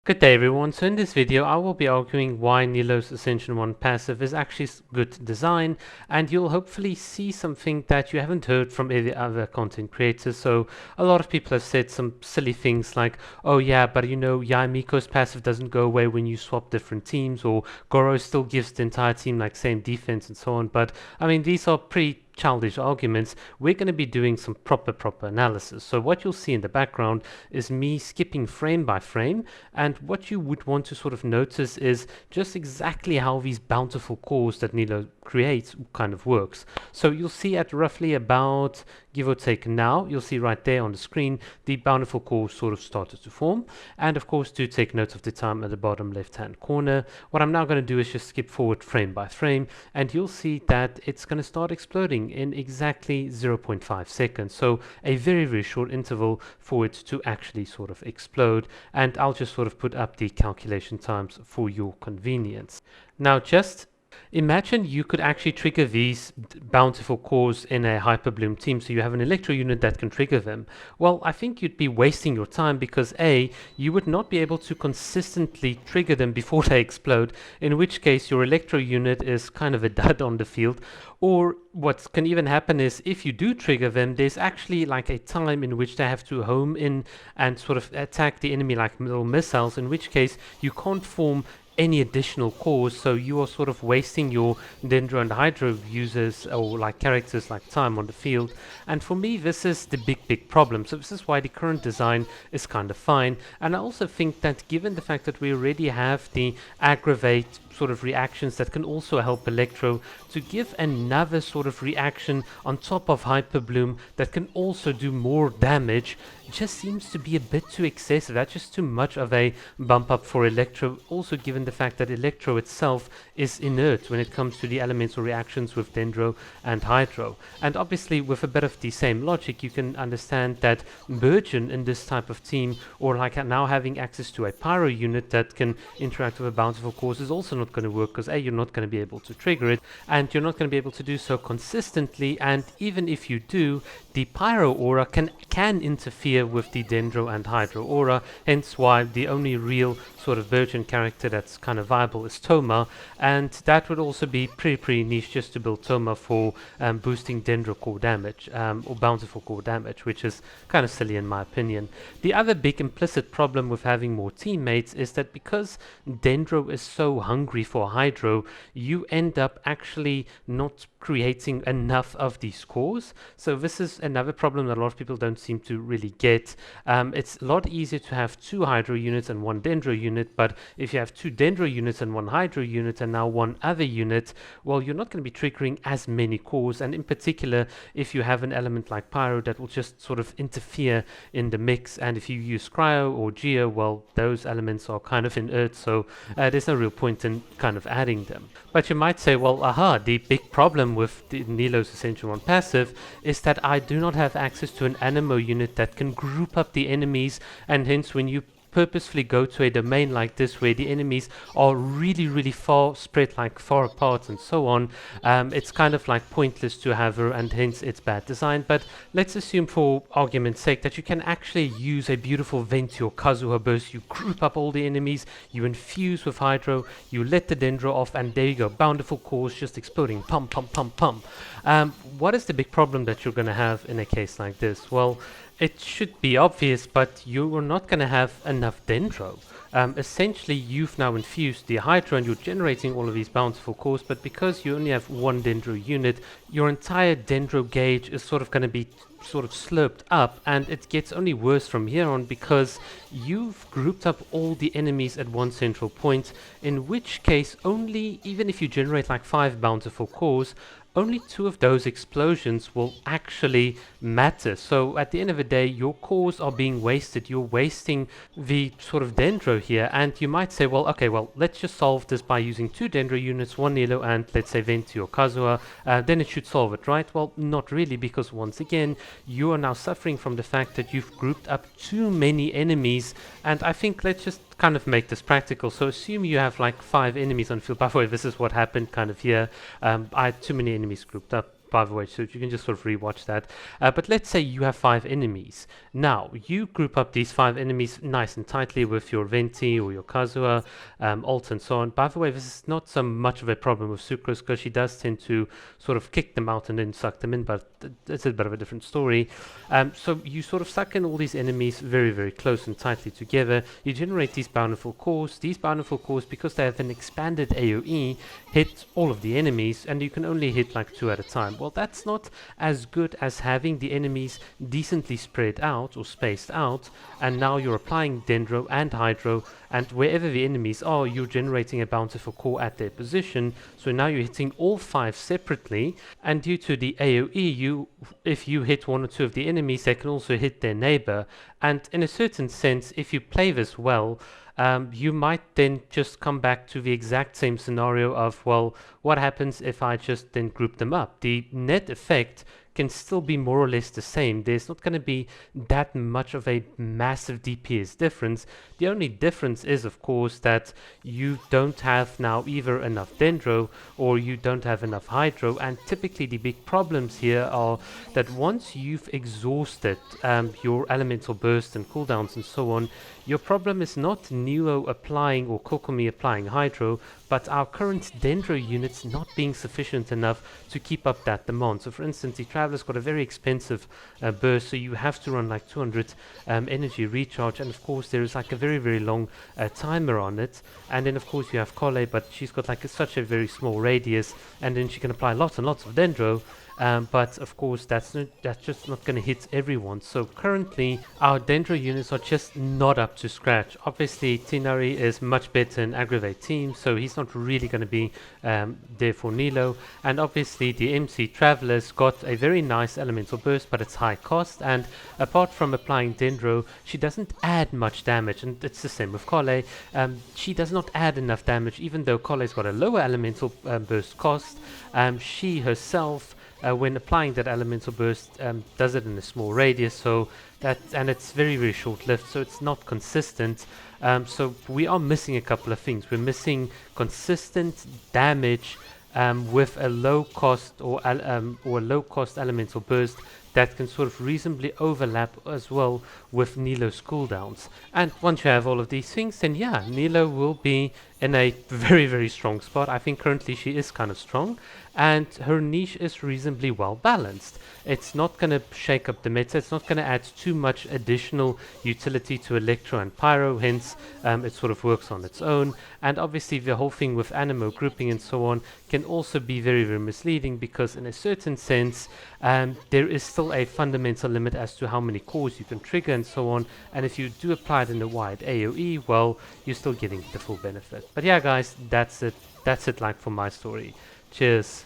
Good day everyone, so in this video I will be arguing why Nilou's Ascension 1 passive is actually good design, and you'll hopefully see something that you haven't heard from any other content creators. So a lot of people have said some silly things like, oh yeah, but Miko's passive doesn't go away when you swap different teams, or Goro still gives the entire team like same defense and so on. But I mean, these are pretty childish arguments. We're going to be doing some proper analysis. So what you'll see in the background is me skipping frame by frame, and what you would want to sort of notice is just exactly how these bountiful cores that Nilou creates kind of works. So you'll see at roughly about, give or take now, you'll see right there on the screen, the bountiful cores sort of started to form. And of course, do take note of the time at the bottom left-hand corner. What I'm now going to do is just skip forward frame by frame, and you'll see that it's going to start exploding in exactly 0.5 seconds. So a very short interval for it to actually sort of explode. And I'll just sort of put up the calculation times for your convenience. Now just imagine you could actually trigger these bountiful cores in a Hyperbloom team, so you have an Electro unit that can trigger them. Well, I think you'd be wasting your time because A, you would not be able to consistently trigger them before they explode, in which case your Electro unit is kind of a dud on the field. Or what can even happen is if you do trigger them, there's actually like a time in which they have to home in and sort of attack the enemy like little missiles, in which case you can't form any additional cores, so you are sort of wasting your Dendro and Hydro users or like characters like time on the field. And for me, this is the big problem. So this is why the current design is kind of fine. And I also think that given the fact that we already have the aggravate sort of reactions that can also help Electro, to give another sort of reaction on top of Hyper Bloom that can also do more damage just seems to be a bit too excessive. That's just too much of a bump up for Electro, also given the fact that Electro itself is inert when it comes to the elemental reactions with Dendro and Hydro. And obviously with a bit of the same logic, you can understand that Burgeon in this type of team, or like now having access to a Pyro unit that can interact with a Bountiful Cores, is also not going to work, because A, you're not going to be able to trigger it, and you're not going to be able to do so consistently, and even if you do, the Pyro aura can interfere with the Dendro and Hydro aura, hence why the only real sort of virgin character that's kind of viable is Toma, and that would also be pretty niche just to build Toma for boosting Dendro core damage, or bountiful core damage, which is kind of silly in my opinion. The other big implicit problem with having more teammates is that because Dendro is so hungry for Hydro, you end up actually not creating enough of these cores. So this is another problem that a lot of people don't seem to really get. It's a lot easier to have 2 Hydro units and 1 Dendro unit, but if you have 2 Dendro units and 1 Hydro unit and now 1 other unit, well, you're not going to be triggering as many cores, and in particular if you have an element like Pyro that will just sort of interfere in the mix, and if you use Cryo or Geo, well, those elements are kind of inert, so there's no real point in kind of adding them. But you might say, well, aha, the big problem with the Nilou's Ascension 1 passive is that I do not have access to an Animo unit that can group up the enemies, and hence when you purposefully go to a domain like this where the enemies are really far spread, like far apart and so on, it's kind of like pointless to have her, and hence it's bad design. But let's assume for argument's sake that you can actually use a beautiful Ventio Kazuha burst. You group up all the enemies, you infuse with Hydro, you let the Dendro off, and there you go, bountiful cores just exploding, pump. What is the big problem that you're going to have in a case like this? Well, it should be obvious, but you are not going to have enough Dendro. Essentially, you've now infused the Hydro and you're generating all of these bountiful cores, but because you only have 1 Dendro unit, your entire Dendro gauge is sort of going to be sort of slurped up, and it gets only worse from here on because you've grouped up all the enemies at one central point, in which case only, even if you generate like 5 bountiful cores, only 2 of those explosions will actually matter. So at the end of the day, your cores are being wasted. You're wasting the sort of Dendro here, and you might say, well, okay, well, let's just solve this by using 2 Dendro units, 1 Nilou and let's say Venti or Kazuha, then it should solve it, right? Well, not really, because once again, you are now suffering from the fact that you've grouped up too many enemies, and I think let's just kind of make this practical. So assume you have like 5 enemies on field. By the way, this is what happened kind of here. I had too many enemies grouped up. by the way, so you can just sort of rewatch that. But let's say you have 5 enemies. Now, you group up these 5 enemies nice and tightly with your Venti or your Kazuha, Alt and so on. By the way, this is not so much of a problem with Sucrose because she does tend to sort of kick them out and then suck them in, but it's a bit of a different story. So you sort of suck in all these enemies very, very close and tightly together. You generate these bountiful cores. These bountiful cores, because they have an expanded AoE, hit all of the enemies, and you can only hit like 2 at a time. Well, that's not as good as having the enemies decently spread out or spaced out, and now you're applying Dendro and Hydro, and wherever the enemies are, you're generating a bountiful core at their position. So now you're hitting all 5 separately, and due to the AoE, if you hit 1 or 2 of the enemies, they can also hit their neighbor. And in a certain sense, if you play this well, you might then just come back to the exact same scenario of, well, what happens if I just then group them up? The net effect can still be more or less the same. There's not going to be that much of a massive DPS difference. The only difference is, of course, that you don't have now either enough Dendro or you don't have enough Hydro, and typically the big problems here are that once you've exhausted your elemental burst and cooldowns and so on, your problem is not Nilou applying or Kokomi applying Hydro, but our current Dendro units not being sufficient enough to keep up that demand. So for instance, the Traveler's got a very expensive burst, so you have to run like 200 energy recharge, and of course there is like a very, very long timer on it. And then of course you have Kole, but she's got like such a very small radius, and then she can apply lots and lots of Dendro. But of course that's just not going to hit everyone. So currently our Dendro units are just not up to scratch. Obviously Tinari is much better in Aggravate team, so he's not really going to be there for Nilou. And obviously the MC Traveler's got a very nice elemental burst, but it's high cost, and apart from applying Dendro, she doesn't add much damage, and it's the same with Kole. She does not add enough damage, even though Kole's got a lower elemental burst cost. She herself, when applying that elemental burst, does it in a small radius, so and it's very, very short-lived, so it's not consistent. So we are missing a couple of things. We're missing consistent damage with a low cost or a low cost elemental burst that can sort of reasonably overlap as well with Nilou's cooldowns. And once you have all of these things, then yeah, Nilou will be in a very, very strong spot. I think currently she is kind of strong, and her niche is reasonably well balanced. It's not going to shake up the meta, it's not going to add too much additional utility to Electro and Pyro, hence it sort of works on its own. And obviously the whole thing with Animo grouping and so on can also be very, very misleading, because in a certain sense there is still a fundamental limit as to how many cores you can trigger and so on, and if you do apply it in a wide AoE, well, you're still getting the full benefit. But yeah guys, that's it like for my story. Cheers.